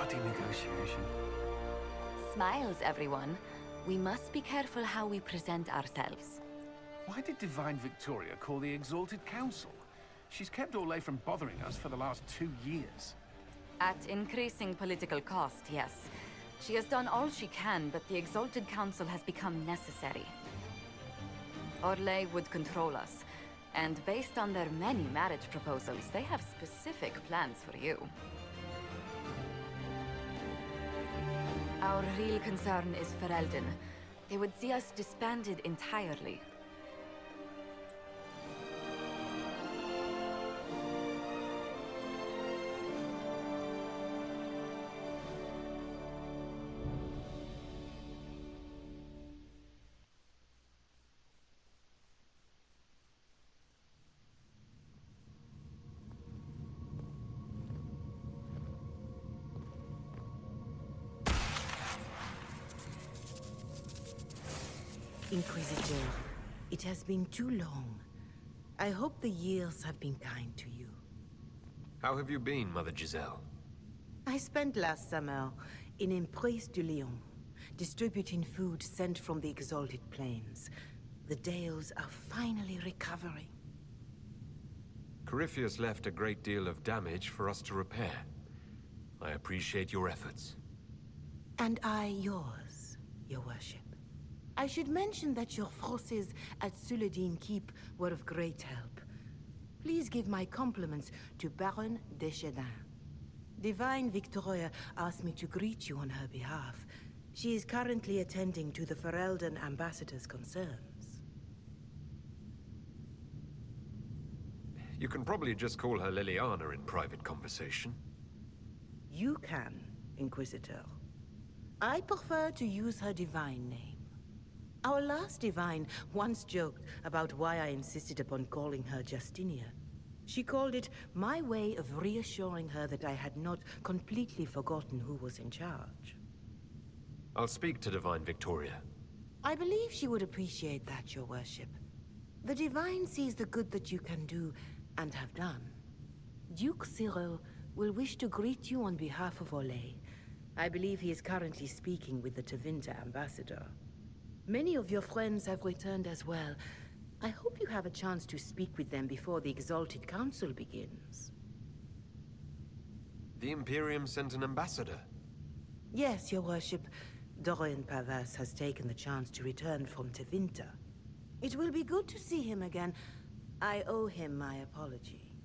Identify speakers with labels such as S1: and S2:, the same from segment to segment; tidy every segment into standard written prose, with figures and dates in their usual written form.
S1: bloody negotiation.
S2: Smiles, everyone. We must be careful how we present ourselves.
S1: Why did Divine Victoria call the Exalted Council? She's kept Orlais from bothering us for the last 2 years.
S2: At increasing political cost, yes. She has done all she can, but the Exalted Council has become necessary. Orlais would control us, and based on their many marriage proposals, they have specific plans for you. Our real concern is Ferelden. They would see us disbanded entirely.
S3: Inquisitor, it has been too long. I hope the years have been kind to you.
S4: How have you been, Mother Giselle?
S3: I spent last summer in Emprise du Lion, distributing food sent from the Exalted Plains. The Dales are finally recovering.
S4: Corypheus left a great deal of damage for us to repair. I appreciate your efforts.
S3: And I yours, Your Worship. I should mention that your forces at Suladin Keep were of great help. Please give my compliments to Baron Deschedin. Divine Victoria asked me to greet you on her behalf. She is currently attending to the Ferelden ambassador's concerns.
S4: You can probably just call her Liliana in private conversation.
S3: You can, Inquisitor. I prefer to use her divine name. Our last divine once joked about why I insisted upon calling her Justinia. She called it my way of reassuring her that I had not completely forgotten who was in charge.
S4: I'll speak to Divine Victoria.
S3: I believe she would appreciate that, Your Worship. The divine sees the good that you can do and have done. Duke Cyril will wish to greet you on behalf of Orlais. I believe he is currently speaking with the Tevinter ambassador. Many of your friends have returned as well. I hope you have a chance to speak with them before the Exalted Council begins.
S4: The Imperium sent an ambassador?
S3: Yes, Your Worship. Dorian Pavas has taken the chance to return from Tevinter. It will be good to see him again. I owe him my apology.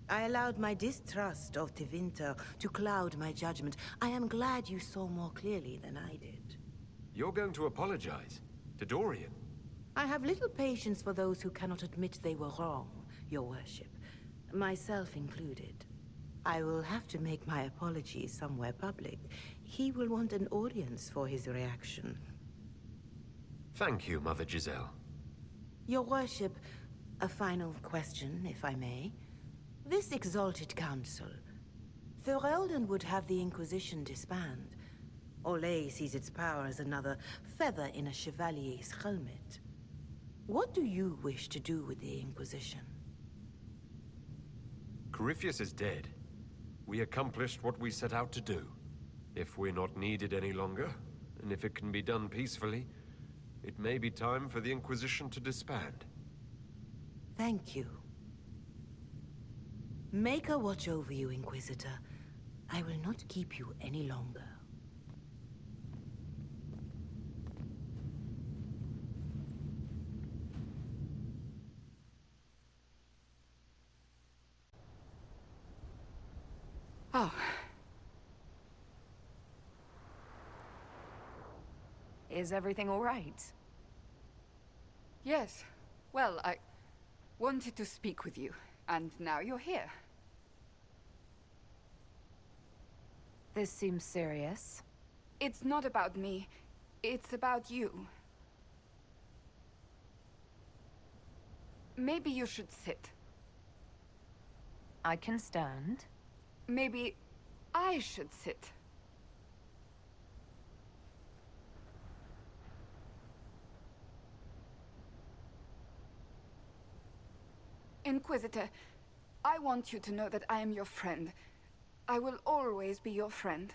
S3: I allowed my distrust of Tevinter to cloud my judgment. I am glad you saw more clearly than I did.
S4: You're going to apologize? To Dorian?
S3: I have little patience for those who cannot admit they were wrong, Your Worship. Myself included. I will have to make my apologies somewhere public. He will want an audience for his reaction.
S4: Thank you, Mother Giselle.
S3: Your Worship, a final question, if I may. This Exalted Council, Ferelden would have the Inquisition disband. Orlais sees its power as another feather in a chevalier's helmet. What do you wish to do with the Inquisition?
S4: Corypheus is dead. We accomplished what we set out to do. If we're not needed any longer, and if it can be done peacefully, it may be time for the Inquisition to disband.
S3: Thank you. Maker watch over you, Inquisitor. I will not keep you any longer.
S5: Oh. Is everything all right? Yes. Well, I wanted to speak with you, and now you're here.
S2: This seems serious.
S5: It's not about me. It's about you. Maybe you should sit.
S2: I can stand.
S5: Maybe I should sit. Inquisitor, I want you to know that I am your friend. I will always be your friend.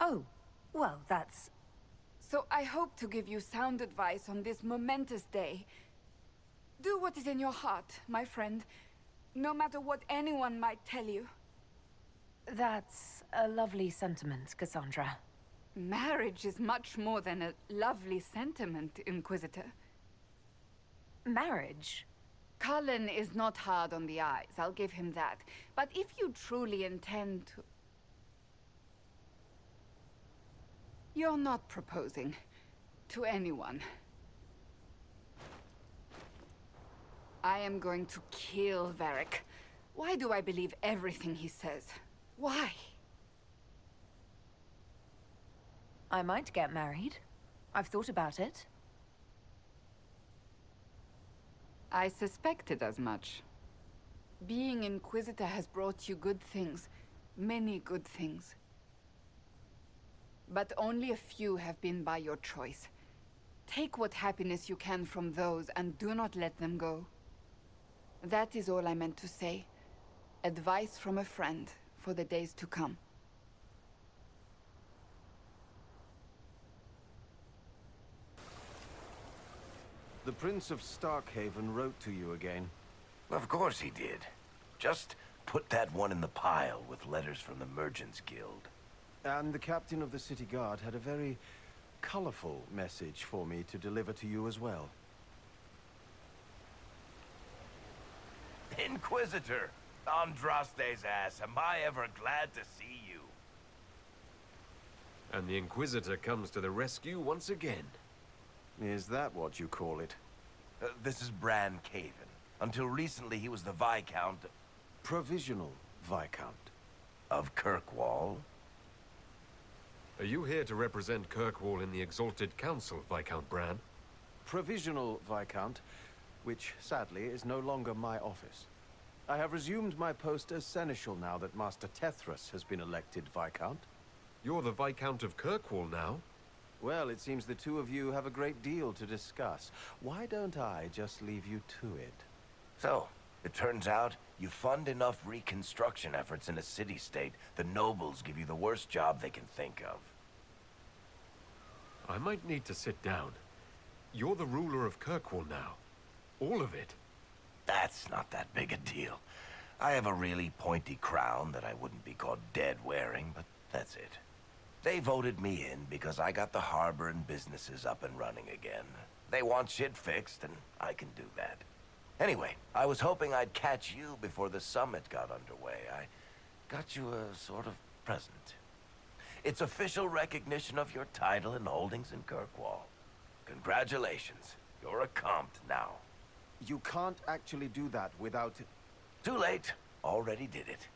S6: Oh, well, that's...
S5: So I hope to give you sound advice on this momentous day. Do what is in your heart, my friend, no matter what anyone might tell you.
S6: That's a lovely sentiment, Cassandra.
S5: Marriage is much more than a lovely sentiment, Inquisitor.
S6: Marriage?
S5: Cullen is not hard on the eyes, I'll give him that. But if you truly intend to... You're not proposing to anyone. I am going to kill Varric. Why do I believe everything he says? Why?
S6: I might get married. I've thought about it.
S5: I suspected as much. Being Inquisitor has brought you good things. Many good things. But only a few have been by your choice. Take what happiness you can from those and do not let them go. That is all I meant to say. Advice from a friend for the days to come.
S7: The Prince of Starkhaven wrote to you again.
S8: Of course he did. Just put that one in the pile with letters from the Merchants Guild.
S7: And the captain of the city guard had a very colorful message for me to deliver to you as well.
S8: Inquisitor! Andraste's ass, am I ever glad to see you.
S4: And the Inquisitor comes to the rescue once again.
S7: Is that what you call it?
S8: This is Bran Caven. Until recently, he was the Viscount
S7: Provisional Viscount.
S8: of Kirkwall.
S4: Are you here to represent Kirkwall in the Exalted Council, Viscount Bran?
S7: Provisional Viscount, which sadly is no longer my office. I have resumed my post as Seneschal now that Master Tethras has been elected Viscount.
S4: You're the Viscount of Kirkwall now?
S7: Well, it seems the two of you have a great deal to discuss. Why don't I just leave you to it?
S8: So, it turns out you fund enough reconstruction efforts in a city-state, the nobles give you the worst job they can think of.
S4: I might need to sit down. You're the ruler of Kirkwall now. All of it.
S8: That's not that big a deal. I have a really pointy crown that I wouldn't be caught dead wearing, but that's it. They voted me in because I got the harbor and businesses up and running again. They want shit fixed, and I can do that. Anyway, I was hoping I'd catch you before the summit got underway. I got you a sort of present. It's official recognition of your title and holdings in Kirkwall. Congratulations. You're a compt now.
S7: You can't actually do that without...
S8: Too late. Already did it.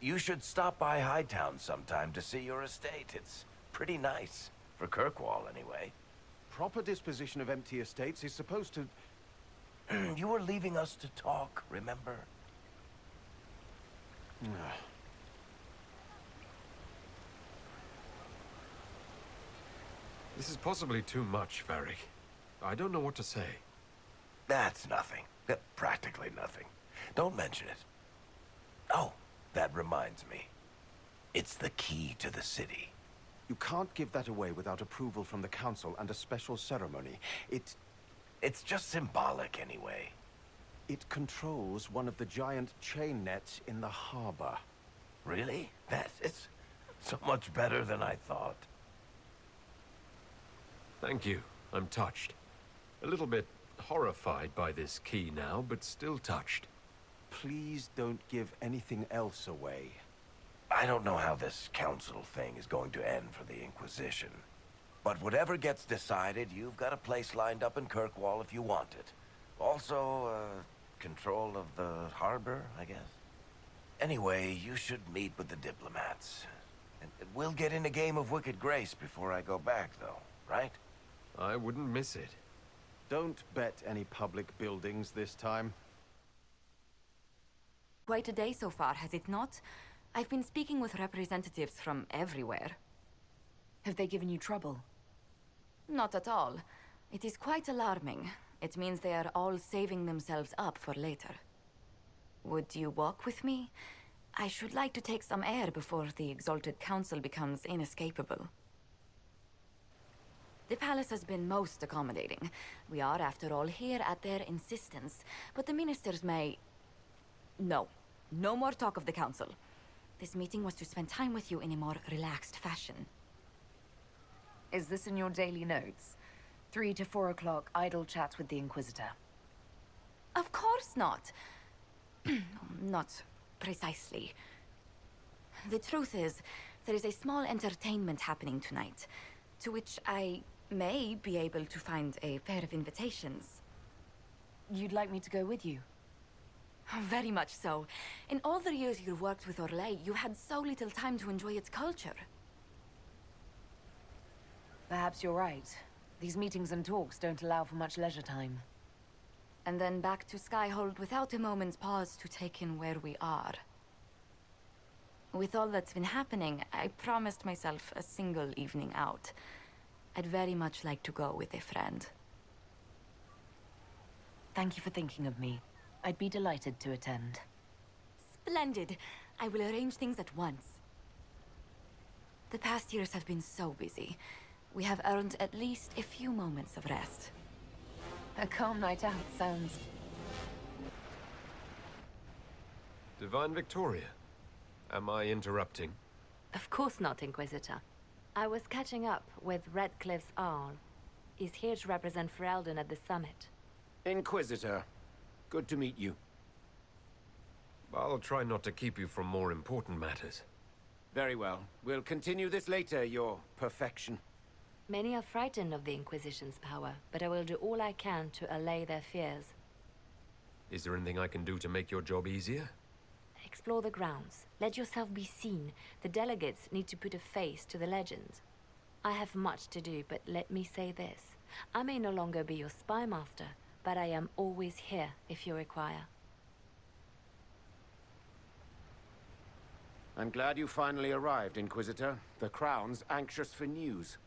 S8: You should stop by Hightown sometime to see your estate. It's pretty nice. For Kirkwall, anyway.
S7: Proper disposition of empty estates is supposed to...
S8: You were leaving us to talk, remember?
S4: This is possibly too much, Varric. I don't know what to say.
S8: That's nothing. Practically nothing. Don't mention it. Oh, that reminds me. It's the key to the city.
S7: You can't give that away without approval from the council and a special ceremony.
S8: It's just symbolic anyway.
S7: It controls one of the giant chain nets in the harbor.
S8: Really? That is so much better than I thought.
S4: Thank you. I'm touched. A little bit horrified by this key now, but still touched.
S7: Please don't give anything else away.
S8: I don't know how this council thing is going to end for the Inquisition. But whatever gets decided, you've got a place lined up in Kirkwall if you want it. Also, control of the harbor, I guess. Anyway, you should meet with the diplomats. And we'll get in a game of Wicked Grace before I go back, though, right?
S4: I wouldn't miss it.
S7: Don't bet any public buildings this time.
S2: Quite a day so far, has it not? I've been speaking with representatives from everywhere.
S6: Have they given you trouble?
S2: Not at all. It is quite alarming. It means they are all saving themselves up for later. Would you walk with me? I should like to take some air before the Exalted Council becomes inescapable. The palace has been most accommodating. We are, after all, here at their insistence, but the ministers may... No. No more talk of the council. This meeting was to spend time with you in a more relaxed fashion.
S6: Is this in your daily notes? 3 to 4 o'clock, idle chats with the Inquisitor.
S2: Of course not. Not precisely. The truth is, there is a small entertainment happening tonight, to which I may be able to find a pair of invitations.
S6: You'd like me to go with you?
S2: Very much so. In all the years you've worked with Orlais, you had so little time to enjoy its culture.
S6: Perhaps you're right. These meetings and talks don't allow for much leisure time.
S2: And then back to Skyhold without a moment's pause to take in where we are. With all that's been happening, I promised myself a single evening out. I'd very much like to go with a friend.
S6: Thank you for thinking of me. I'd be delighted to attend.
S2: Splendid! I will arrange things at once. The past years have been so busy. We have earned at least a few moments of rest.
S6: A calm night out sounds...
S4: Divine Victoria, am I interrupting?
S9: Of course not, Inquisitor. I was catching up with Redcliffe's Arl. He's here to represent Ferelden at the summit.
S10: Inquisitor, good to meet you.
S4: I'll try not to keep you from more important matters.
S10: Very well. We'll continue this later, your perfection.
S9: Many are frightened of the Inquisition's power, but I will do all I can to allay their fears.
S4: Is there anything I can do to make your job easier?
S9: Explore the grounds. Let yourself be seen. The delegates need to put a face to the legends. I have much to do, but let me say this. I may no longer be your spy master, but I am always here if you require.
S10: I'm glad you finally arrived, Inquisitor. The Crown's anxious for news.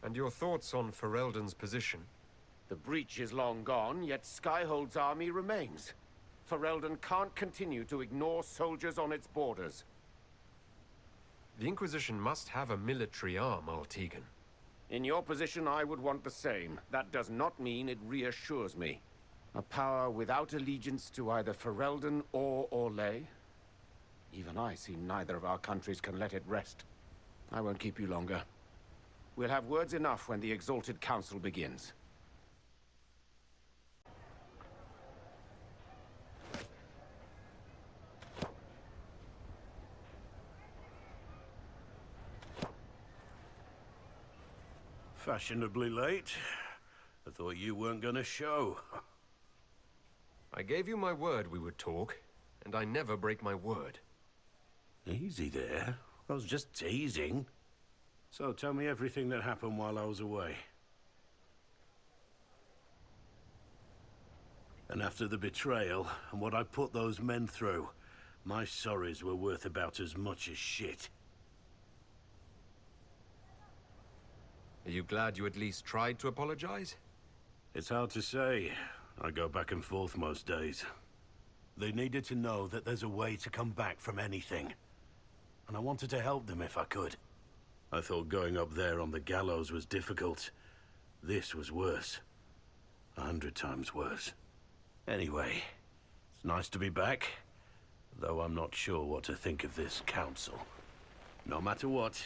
S4: And your thoughts on Ferelden's position?
S10: The breach is long gone, yet Skyhold's army remains. Ferelden can't continue to ignore soldiers on its borders.
S4: The Inquisition must have a military arm, Altegan.
S10: In your position, I would want the same. That does not mean it reassures me. A power without allegiance to either Ferelden or Orlais? Even I see neither of our countries can let it rest. I won't keep you longer. We'll have words enough when the Exalted Council begins.
S11: Fashionably late. I thought you weren't gonna show.
S4: I gave you my word we would talk, and I never break my word.
S11: Easy there. I was just teasing. So tell me everything that happened while I was away. And after the betrayal, and what I put those men through, my sorries were worth about as much as shit.
S4: Are you glad you at least tried to apologize?
S11: It's hard to say. I go back and forth most days. They needed to know that there's a way to come back from anything. And I wanted to help them if I could. I thought going up there on the gallows was difficult. This was worse. 100 times worse. Anyway, it's nice to be back. Though I'm not sure what to think of this council. No matter what,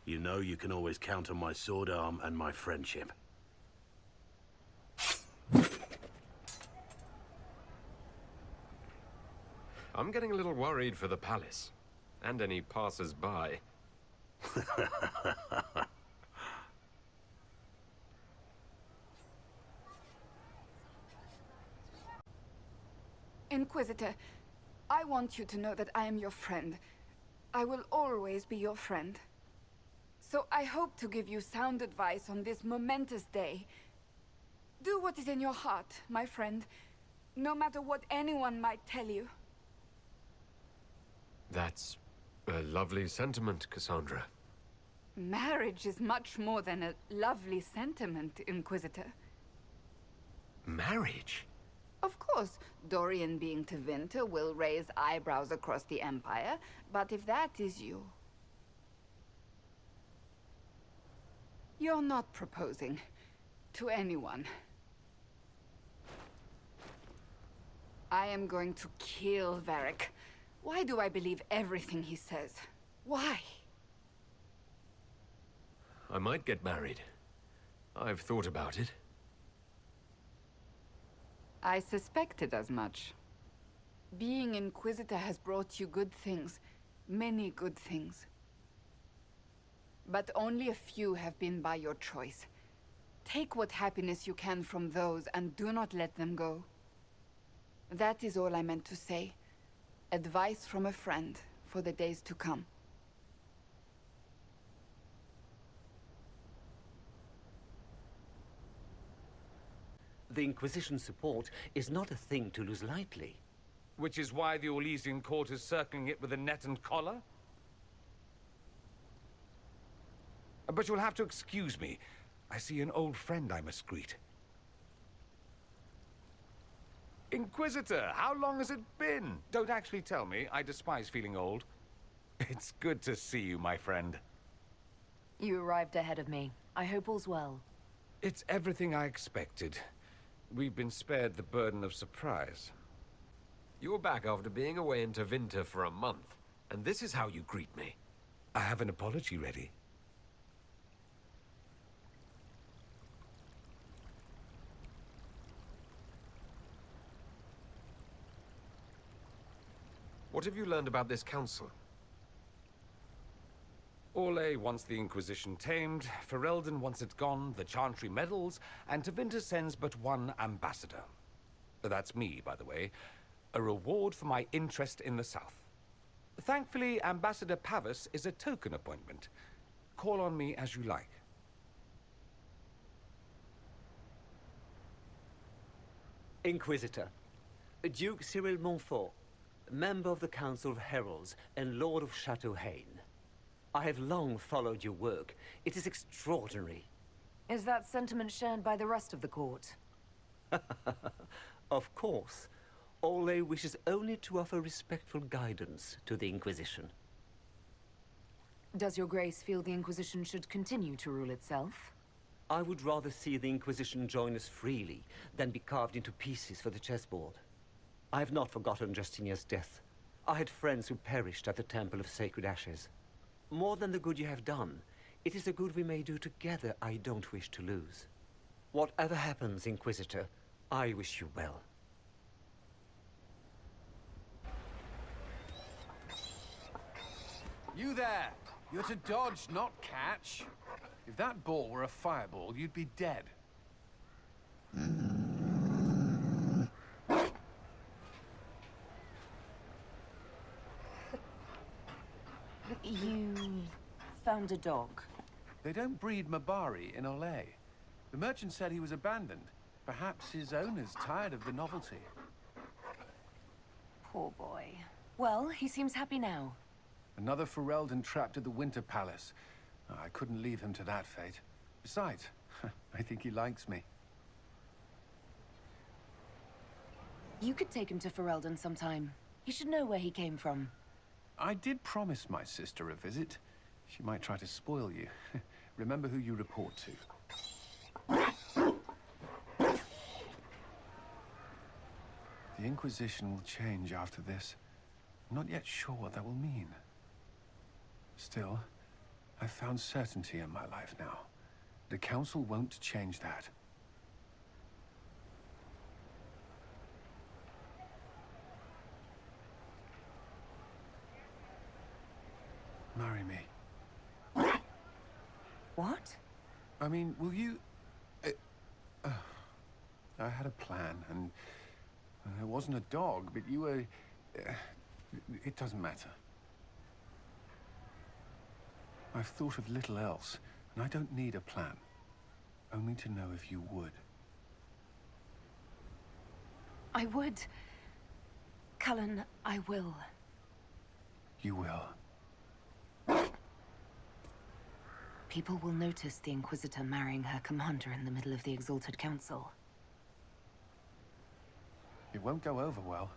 S11: you know you can always count on my sword arm and my friendship.
S4: I'm getting a little worried for the palace. And any passers-by.
S5: Inquisitor, I want you to know that I am your friend. I will always be your friend. So I hope to give you sound advice on this momentous day. Do what is in your heart, my friend, no matter what anyone might tell you.
S4: That's a lovely sentiment, Cassandra.
S5: Marriage is much more than a lovely sentiment, Inquisitor.
S4: Marriage?
S5: Of course, Dorian being Tevinter will raise eyebrows across the Empire, but if that is you... You're not proposing to anyone. I am going to kill Varric. Why do I believe everything he says? Why?
S4: I might get married. I've thought about it.
S5: I suspected as much. Being Inquisitor has brought you good things. Many good things. But only a few have been by your choice. Take what happiness you can from those and do not let them go. That is all I meant to say. Advice from a friend for the days to come.
S12: The Inquisition's support is not a thing to lose lightly.
S10: Which is why the Orlesian court is circling it with a net and collar? But you'll have to excuse me. I see an old friend I must greet. Inquisitor, how long has it been? Don't actually tell me. I despise feeling old. It's good to see you, my friend.
S6: You arrived ahead of me. I hope all's well.
S10: It's everything I expected. We've been spared the burden of surprise.
S4: You're back after being away in Tevinter for a month, and this is how you greet me.
S10: I have an apology ready.
S4: What have you learned about this council?
S10: Orlais wants the Inquisition tamed, Ferelden wants it gone, the Chantry meddles, and Tevinter sends but one ambassador. That's me, by the way. A reward for my interest in the South. Thankfully, Ambassador Pavus is a token appointment. Call on me as you like.
S12: Inquisitor, Duke Cyril Montfort, member of the Council of Heralds and Lord of Chateau Haine. I have long followed your work. It is extraordinary.
S6: Is that sentiment shared by the rest of the court?
S12: Of course. Orlais wishes only to offer respectful guidance to the Inquisition.
S6: Does your grace feel the Inquisition should continue to rule itself?
S12: I would rather see the Inquisition join us freely than be carved into pieces for the chessboard. I have not forgotten Justinia's death. I had friends who perished at the Temple of Sacred Ashes. More than the good you have done, it is the good we may do together I don't wish to lose. Whatever happens, Inquisitor, I wish you well.
S1: You there! You're to dodge, not catch. If that ball were a fireball, you'd be dead.
S6: You found a dog.
S1: They don't breed Mabari in Orlais. The merchant said he was abandoned. Perhaps his owner's tired of the novelty.
S6: Poor boy. Well, he seems happy now.
S1: Another Ferelden trapped at the Winter Palace. I couldn't leave him to that fate. Besides, I think he likes me.
S6: You could take him to Ferelden sometime. He should know where he came from.
S1: I did promise my sister a visit. She might try to spoil you. Remember who you report to. The Inquisition will change after this. I'm not yet sure what that will mean. Still, I've found certainty in my life now. The Council won't change that. Marry me.
S6: What?
S1: I mean, will you... I had a plan, and it wasn't a dog, but you were... it doesn't matter. I've thought of little else, and I don't need a plan. Only to know if you would.
S6: I would. Cullen, I will.
S1: You will.
S6: People will notice the Inquisitor marrying her commander in the middle of the Exalted Council.
S1: It won't go over well.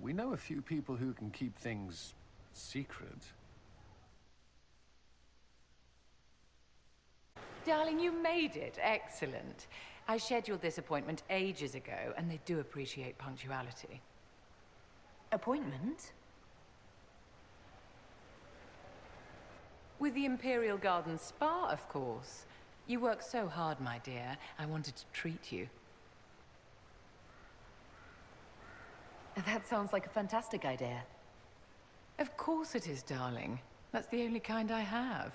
S1: We know a few people who can keep things secret.
S13: Darling, you made it. Excellent. I scheduled this appointment ages ago, and they do appreciate punctuality.
S6: Appointment?
S13: With the Imperial Garden Spa, of course. You work so hard, my dear. I wanted to treat you.
S6: That sounds like a fantastic idea.
S13: Of course it is, darling. That's the only kind I have.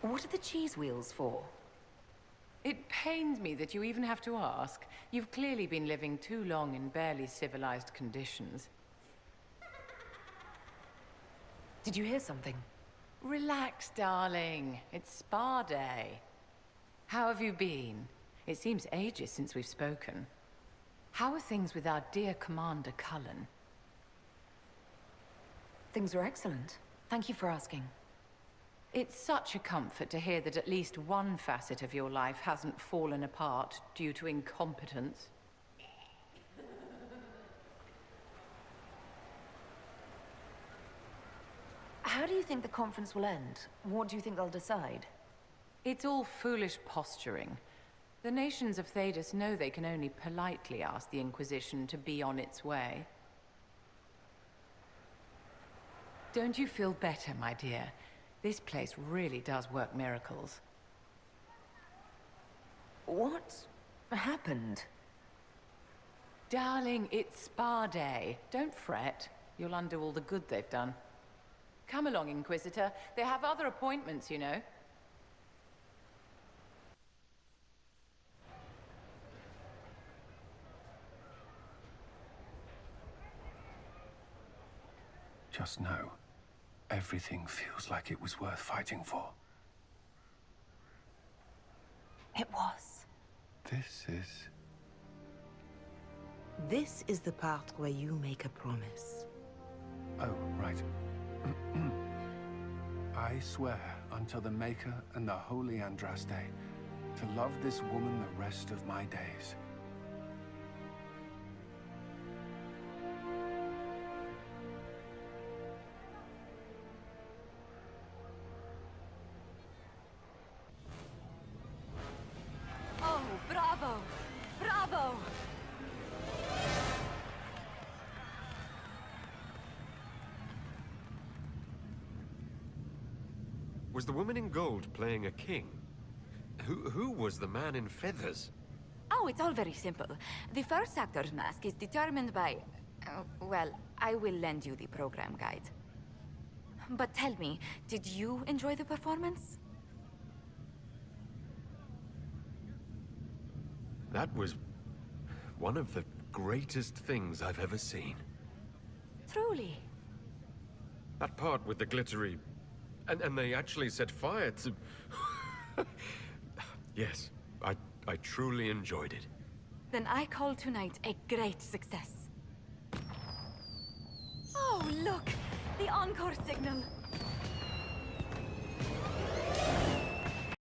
S6: What are the cheese wheels for?
S13: It pains me that you even have to ask. You've clearly been living too long in barely civilized conditions.
S6: Did you hear something?
S13: Relax, darling. It's spa day. How have you been? It seems ages since we've spoken. How are things with our dear Commander Cullen?
S6: Things are excellent. Thank you for asking.
S13: It's such a comfort to hear that at least one facet of your life hasn't fallen apart due to incompetence.
S6: How do you think the conference will end? What do you think they'll decide?
S13: It's all foolish posturing. The nations of Thedas know they can only politely ask the Inquisition to be on its way. Don't you feel better, my dear? This place really does work miracles.
S6: What happened?
S13: Darling, it's spa day. Don't fret. You'll undo all the good they've done. Come along, Inquisitor. They have other appointments, you know.
S1: Just know, everything feels like it was worth fighting for.
S6: It was.
S3: This is the part where you make a promise.
S1: Oh, right. I swear unto the Maker and the Holy Andraste to love this woman the rest of my days.
S2: Oh, bravo! Bravo!
S4: Was the woman in gold playing a king? Who was the man in feathers?
S2: Oh, it's all very simple. The first actor's mask is determined by... well, I will lend you the program guide. But tell me, did you enjoy the performance?
S4: That was one of the greatest things I've ever seen.
S2: Truly.
S4: That part with the glittery... And they actually set fire to... Yes, I truly enjoyed it.
S2: Then I call tonight a great success. Oh, look! The encore signal!